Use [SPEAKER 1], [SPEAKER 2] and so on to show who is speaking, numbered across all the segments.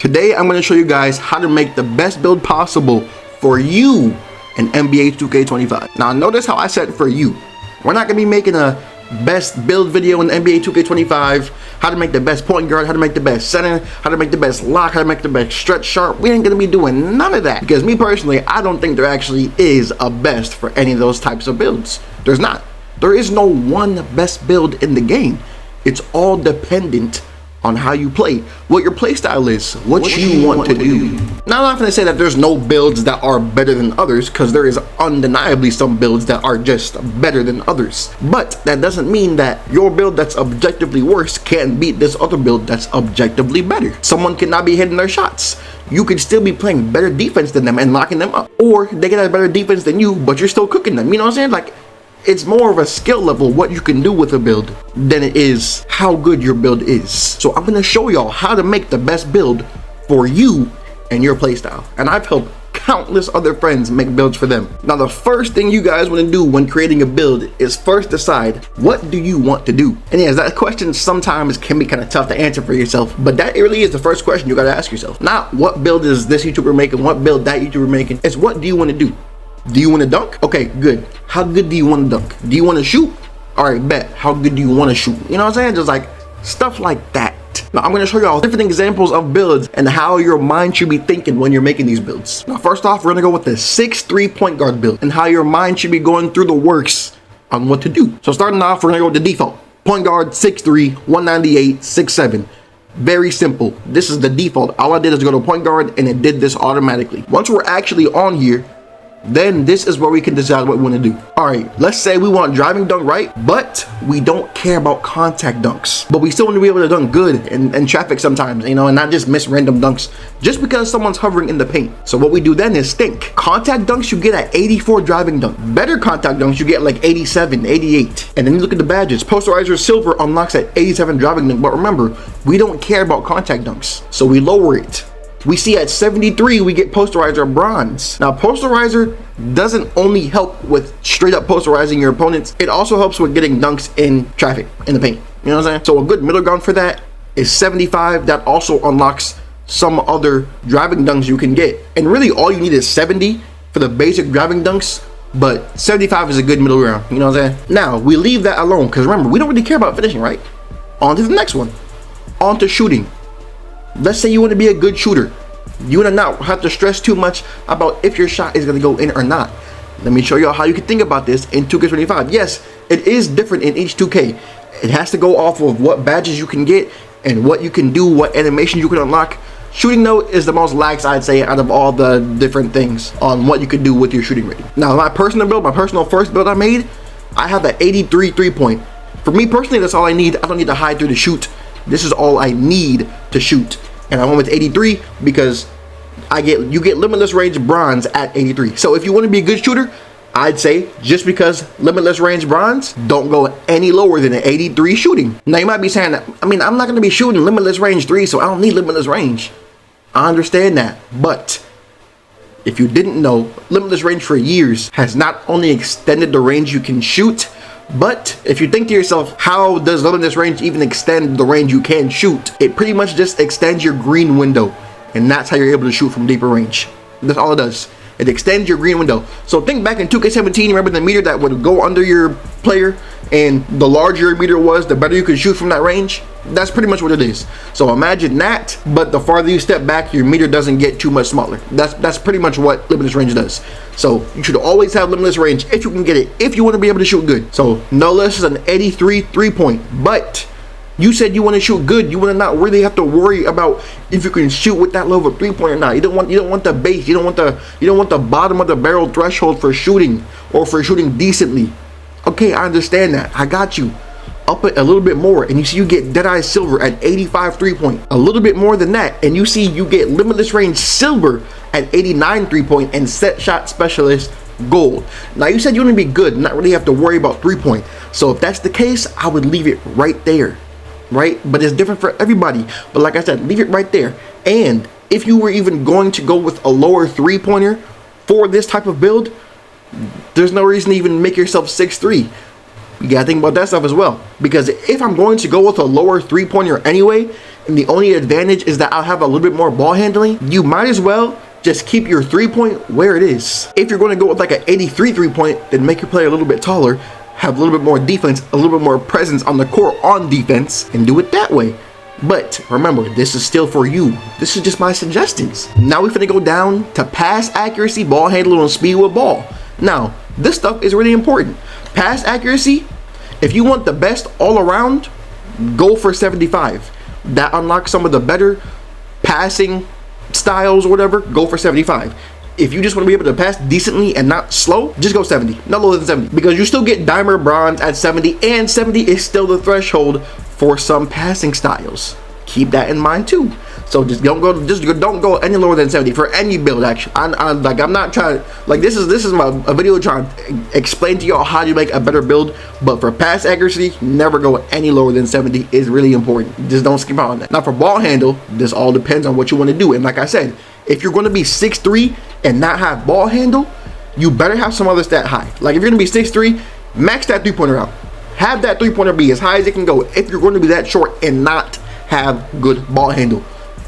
[SPEAKER 1] Today I'm going to show you guys how to make the best build possible for you in NBA 2K25. Now notice how I said for you. We're not going to be making a best build video in NBA 2K25, how to make the best point guard, how to make the best center, how to make the best lock, how to make the best stretch sharp. We ain't going to be doing none of that, because me personally, I don't think there actually is a best for any of those types of builds. There's not. There is no one best build in the game. It's all dependent on how you play, what your play style is, what you want to do. Now I'm not going to say that there's no builds that are better than others, because there is undeniably some builds that are just better than others. But that doesn't mean that your build that's objectively worse can't beat this other build that's objectively better. Someone cannot be hitting their shots. You could still be playing better defense than them and locking them up. Or they can have better defense than you, but you're still cooking them. You know what I'm saying? Like, it's more of a skill level what you can do with a build than it is how good your build is. So I'm going to show y'all how to make the best build for you and your playstyle. And I've helped countless other friends make builds for them. Now the first thing you guys want to do when creating a build is first decide, what do you want to do? And yes, that question sometimes can be kind of tough to answer for yourself, but that really is the first question you got to ask yourself. Not what build is this YouTuber making, what build that YouTuber making. It's what do you want to do? Do you want to dunk? Okay, good. How good do you want to dunk? Do you want to shoot? All right, bet. How good do you want to shoot? You know what I'm saying? Just like stuff like that. Now I'm going to show you all different examples of builds and how your mind should be thinking when you're making these builds. Now first off, we're going to go with the 6'3" point guard build and how your mind should be going through the works on what to do. So starting off, we're going to go with the default. Point guard, 6'3", 198, 6'7". Very simple. This is the default. All I did is go to point guard and it did this automatically. Once we're actually on here, then this is where we can decide what we want to do. All right, let's say we want driving dunk, right? But we don't care about contact dunks, but we still want to be able to dunk good in traffic sometimes, you know, and not just miss random dunks just because someone's hovering in the paint. So what we do then is think. Contact dunks you get at 84 driving dunk. Better contact dunks you get like 87, 88. And then you look at the badges. Posterizer silver unlocks at 87 driving dunk. But remember, we don't care about contact dunks, so we lower it. We see at 73, we get posterizer bronze. Now, posterizer doesn't only help with straight up posterizing your opponents, it also helps with getting dunks in traffic, in the paint. You know what I'm saying? So a good middle ground for that is 75. That also unlocks some other driving dunks you can get. And really all you need is 70 for the basic driving dunks, but 75 is a good middle ground. You know what I'm saying? Now, we leave that alone, because remember, we don't really care about finishing, right? On to the next one. On to shooting. Let's say you want to be a good shooter. You want to not have to stress too much about if your shot is going to go in or not. Let me show you how you can think about this in 2K25. Yes, it is different in each 2K. It has to go off of what badges you can get and what you can do, what animation you can unlock. Shooting though is the most lax, I'd say, out of all the different things on what you can do with your shooting rating. Now my personal build, my personal first build I made, I have the 83 3-point. For me personally, that's all I need. I don't need the high 3 to shoot. This is all I need to shoot. And I went with 83 because you get limitless range bronze at 83. So if you want to be a good shooter, I'd say just because limitless range bronze, don't go any lower than an 83 shooting. Now you might be saying, I mean, I'm not going to be shooting limitless range 3, so I don't need limitless range. I understand that, but if you didn't know, limitless range for years has not only extended the range you can shoot, but if you think to yourself, how does limitless range even extend the range you can shoot? It pretty much just extends your green window, and that's how you're able to shoot from deeper range. That's all it does. It extends your green window. So think back in 2K17, remember the meter that would go under your player, and the larger your meter was, the better you could shoot from that range? That's pretty much what it is. So imagine that, but the farther you step back, your meter doesn't get too much smaller. That's pretty much what limitless range does. So you should always have limitless range if you can get it, if you want to be able to shoot good. So no less is an 83 3-point, but you said you want to shoot good. You want to not really have to worry about if you can shoot with that level of 3-point or not. You don't want the base. You don't want the bottom of the barrel threshold for shooting or for shooting decently. Okay, I understand that. I got you. Up it a little bit more, and you see you get Deadeye Silver at 85 3-point. A little bit more than that, and you see you get Limitless Range Silver at 89 3-point and Set Shot Specialist Gold. Now you said you want to be good, not really have to worry about 3-point. So if that's the case, I would leave it right there, right? But it's different for everybody. But like I said, leave it right there. And if you were even going to go with a lower 3-pointer for this type of build, there's no reason to even make yourself 6'3". You gotta think about that stuff as well. Because if I'm going to go with a lower 3-pointer anyway, and the only advantage is that I'll have a little bit more ball handling, you might as well just keep your 3-point where it is. If you're going to go with like an 83 3-point, then make your player a little bit taller, have a little bit more defense, a little bit more presence on the court on defense, and do it that way. But remember, this is still for you. This is just my suggestions. Now we're finna go down to pass accuracy, ball handling, and speed with ball. Now, this stuff is really important. Pass accuracy, if you want the best all around, go for 75. That unlocks some of the better passing styles or whatever, go for 75. If you just want to be able to pass decently and not slow, just go 70, not lower than 70, because you still get diamond bronze at 70, and 70 is still the threshold for some passing styles. Keep that in mind too. So just don't go any lower than 70 for any build. Actually, I'm not trying, like, this is a video trying to explain to y'all how to make a better build. But for pass accuracy, never go any lower than 70 is really important. Just don't skip out on that. Now for ball handle, this all depends on what you want to do. And like I said, if you're going to be 6'3" and not have ball handle, you better have some other stat high. Like if you're going to be 6'3", max that 3-pointer out. Have that 3-pointer be as high as it can go if you're going to be that short and not have good ball handle.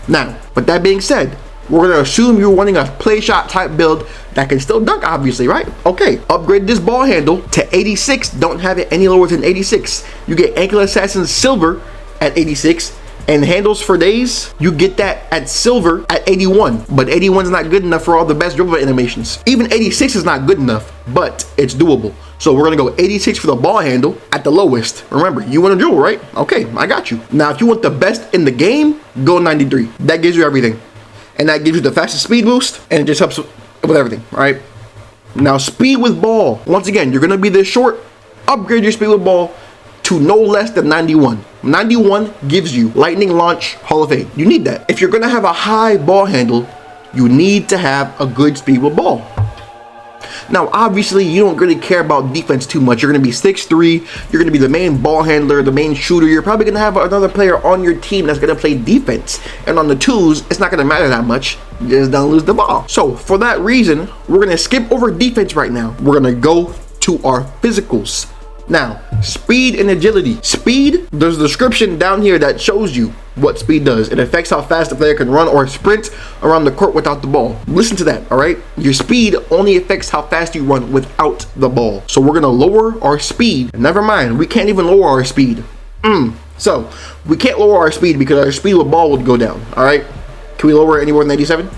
[SPEAKER 1] Now, with that being said, we're going to assume you're wanting a play shot type build that can still dunk, obviously, right? Okay, upgrade this ball handle to 86. Don't have it any lower than 86. You get Ankle Assassin Silver at 86. And handles for days, you get that at silver at 81. But 81 is not good enough for all the best dribble animations. Even 86 is not good enough, but it's doable. So we're gonna go 86 for the ball handle at the lowest. Remember, you want to dribble, right? Okay, I got you. Now, if you want the best in the game, go 93. That gives you everything. And that gives you the fastest speed boost, and it just helps with everything, all right? Now, speed with ball. Once again, you're gonna be this short, upgrade your speed with ball to no less than 91. 91 gives you Lightning Launch Hall of Fame. You need that. If you're gonna have a high ball handle, you need to have a good speed with ball. Now, obviously, you don't really care about defense too much. You're gonna be 6'3", you're gonna be the main ball handler, the main shooter. You're probably gonna have another player on your team that's gonna play defense. And on the twos, it's not gonna matter that much. You just don't lose the ball. So, for that reason, we're gonna skip over defense right now. We're gonna go to our physicals. Now, speed and agility. Speed, there's a description down here that shows you what speed does. It affects how fast the player can run or sprint around the court without the ball. Listen to that, all right? Your speed only affects how fast you run without the ball. So we're gonna lower our speed. Never mind, we can't even lower our speed. So, we can't lower our speed because our speed with ball would go down, all right? Can we lower it any more than 87?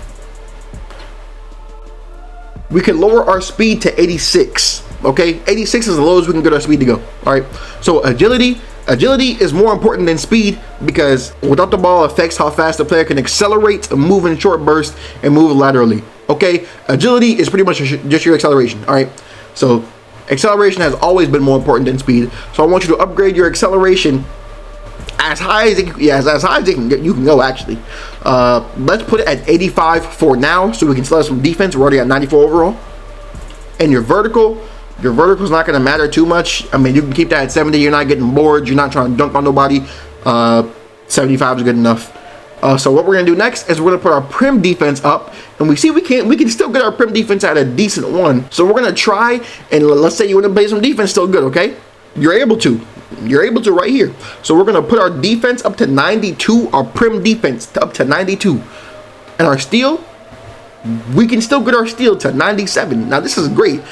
[SPEAKER 1] We can lower our speed to 86. Okay, 86 is the lowest we can get our speed to go. All right, so agility is more important than speed because without the ball affects how fast the player can accelerate, move in short bursts, and move laterally. Okay, agility is pretty much just your acceleration. All right, so acceleration has always been more important than speed. So I want you to upgrade your acceleration as high as as high as you can go. Actually, let's put it at 85 for now, so we can still have some defense. We're already at 94 overall, and your vertical is not going to matter too much. I mean, you can keep that at 70. You're not getting bored. You're not trying to dunk on nobody. 75 is good enough. So what we're going to do next is we're going to put our prim defense up. And we see we can still get our prim defense at a decent one. So we're going to try, and let's say you want to play some defense still good, okay? You're able to right here. So we're going to put our defense up to 92. Our prim defense up to 92. And our steal, we can still get our steal to 97. Now, this is great.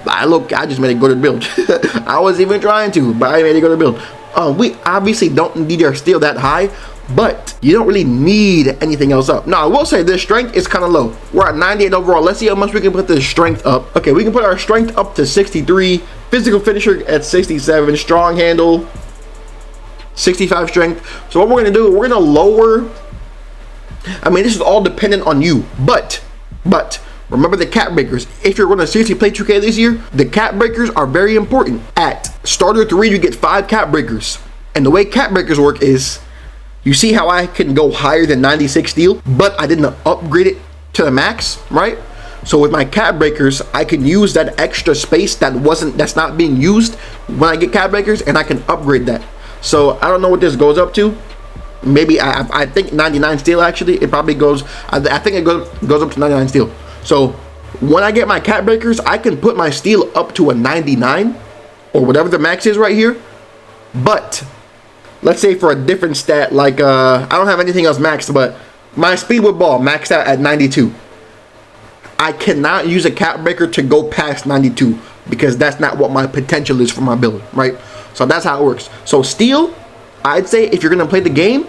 [SPEAKER 1] I just made it go to build. I wasn't even trying to, but I made it go to build. We obviously don't need our steal that high, but you don't really need anything else up. Now, I will say this strength is kind of low. We're at 98 overall. Let's see how much we can put this strength up. Okay, we can put our strength up to 63. Physical finisher at 67. Strong handle, 65 strength. So what we're going to do, we're going to lower. I mean, this is all dependent on you, but remember the cap breakers. If you're going to seriously play 2K this year, the cap breakers are very important. At starter 3, you get 5 cap breakers. And the way cap breakers work is, you see how I can go higher than 96 steal, but I didn't upgrade it to the max, right? So with my cap breakers, I can use that extra space that's not being used when I get cap breakers, and I can upgrade that. So I don't know what this goes up to. Maybe I think 99 steal actually. It probably goes. I think it goes up to 99 steal. So when I get my cap breakers, I can put my steal up to a 99 or whatever the max is right here. But let's say for a different stat, like I don't have anything else maxed, but my speed with ball maxed out at 92. I cannot use a cap breaker to go past 92 because that's not what my potential is for my build, right? So that's how it works. So steal, I'd say if you're gonna play the game,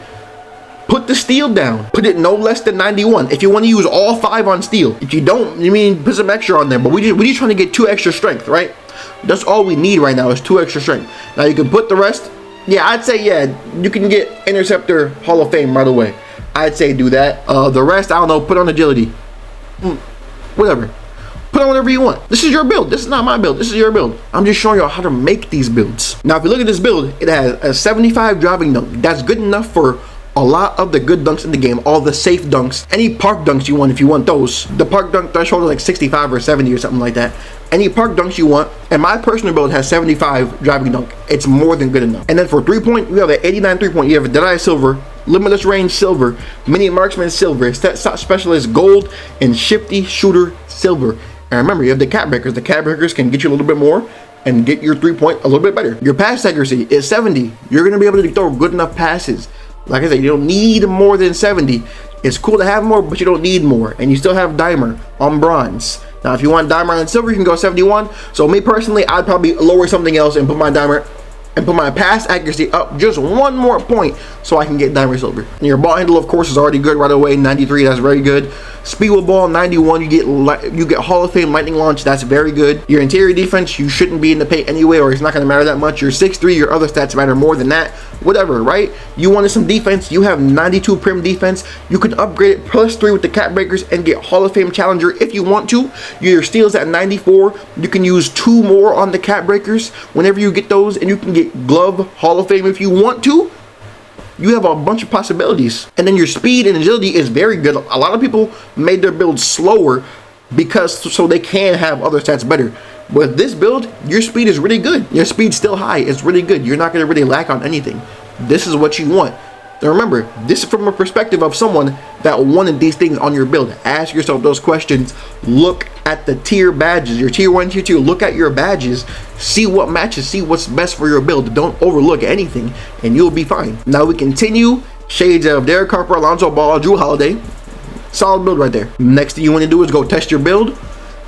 [SPEAKER 1] put the steal down. Put it no less than 91. If you want to use all 5 on steal. If you don't, you mean put some extra on there. But we just trying to get 2 extra strength, right? That's all we need right now is 2 extra strength. Now you can put the rest. Yeah, I'd say yeah, you can get Interceptor Hall of Fame right away. I'd say do that. The rest, I don't know, put on agility. Whatever. Put on whatever you want. This is your build. This is not my build. This is your build. I'm just showing you how to make these builds. Now, if you look at this build, it has a 75 driving dunk. That's good enough for a lot of the good dunks in the game, all the safe dunks, any park dunks you want if you want those. The park dunk threshold is like 65 or 70 or something like that. Any park dunks you want, and my personal build has 75 driving dunk. It's more than good enough. And then for 3-point, we have an 89 3-point. You have a Deadeye Silver, Limitless Range Silver, Mini Marksman Silver, Stat Specialist Gold, and Shifty Shooter Silver. And remember, you have the cap breakers. The cap breakers can get you a little bit more and get your 3-point a little bit better. Your pass accuracy is 70. You're going to be able to throw good enough passes. Like I said, you don't need more than 70. It's cool to have more, but you don't need more. And you still have Dimer on bronze. Now, if you want Dimer on silver, you can go 71. So me personally, I'd probably lower something else and put my Dimer and put my pass accuracy up just 1 more point so I can get Dimer silver. And your ball handle, of course, is already good right away. 93, that's very good. Speed with ball, 91. You get Hall of Fame lightning launch. That's very good. Your interior defense, you shouldn't be in the paint anyway, or it's not going to matter that much. Your 6'3", your other stats matter more than that. Whatever, right? You wanted some defense. You have 92 prim defense. You can upgrade it +3 with the cap breakers and get Hall of Fame challenger if you want to. Your steals at 94. You can use 2 more on the cap breakers whenever you get those, and you can get glove Hall of Fame if you want to. You have a bunch of possibilities. And then your speed and agility is very good. A lot of people made their build slower because so they can have other stats better. With this build, your speed is really good. Your speed's still high. It's really good. You're not going to really lack on anything. This is what you want. Now remember, this is from a perspective of someone that wanted these things on your build. Ask yourself those questions. Look at the tier badges, your tier 1, tier 2. Look at your badges. See what matches. See what's best for your build. Don't overlook anything, and you'll be fine. Now we continue. Shades of Derek Harper, Alonzo Ball, Drew Holiday. Solid build right there. Next thing you want to do is go test your build.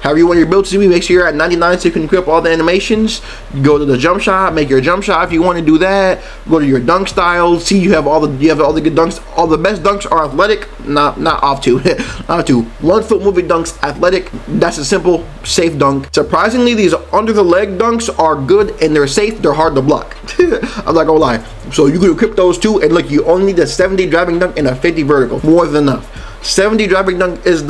[SPEAKER 1] However you want your build to be, make sure you're at 99 so you can equip all the animations. You go to the jump shot, make your jump shot if you want to do that. Go to your dunk style. See you have all the good dunks. All the best dunks are athletic, not off to. Off to 1 foot moving dunks, athletic. That's a simple, safe dunk. Surprisingly, these under the leg dunks are good and they're safe. They're hard to block. I'm not gonna lie. So you can equip those too. And look, you only need a 70 driving dunk and a 50 vertical. More than enough. 70 driving dunk is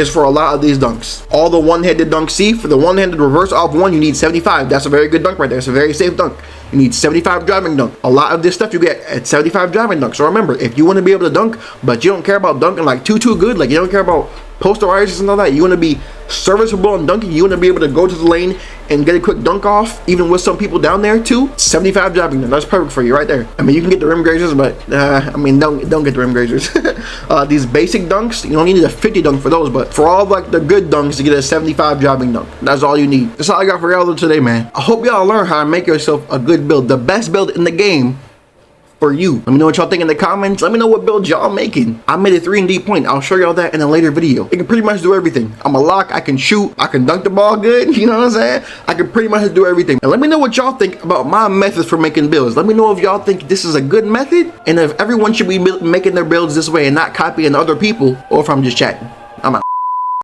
[SPEAKER 1] for a lot of these dunks. All the one-handed dunks. See, for the one-handed reverse off one, you need 75. That's a very good dunk right there. It's a very safe dunk. You need 75 driving dunk. A lot of this stuff you get at 75 driving dunk. So remember, if you want to be able to dunk, but you don't care about dunking like too good, like you don't care about posteritis and all that, you want to be serviceable and dunking, you want to be able to go to the lane and get a quick dunk off, even with some people down there too. 75 driving dunk, that's perfect for you right there. I mean, you can get the rim grazers, but I mean, don't get the rim grazers. These basic dunks, you don't need a 50 dunk for those, but for all like the good dunks, you get a 75 driving dunk. That's all you need. That's all I got for y'all today, man. I hope y'all learn how to make yourself a good build, the best build in the game for you. Let me know what y'all think in the comments. Let me know what build y'all making. I made a 3-and-D point. I'll show y'all that in a later video. It can pretty much do everything. I'm a lock. I can shoot. I can dunk the ball good. You know what I'm saying? I can pretty much do everything. And let me know what y'all think about my methods for making builds. Let me know if y'all think this is a good method and if everyone should be making their builds this way and not copying other people, or if I'm just chatting.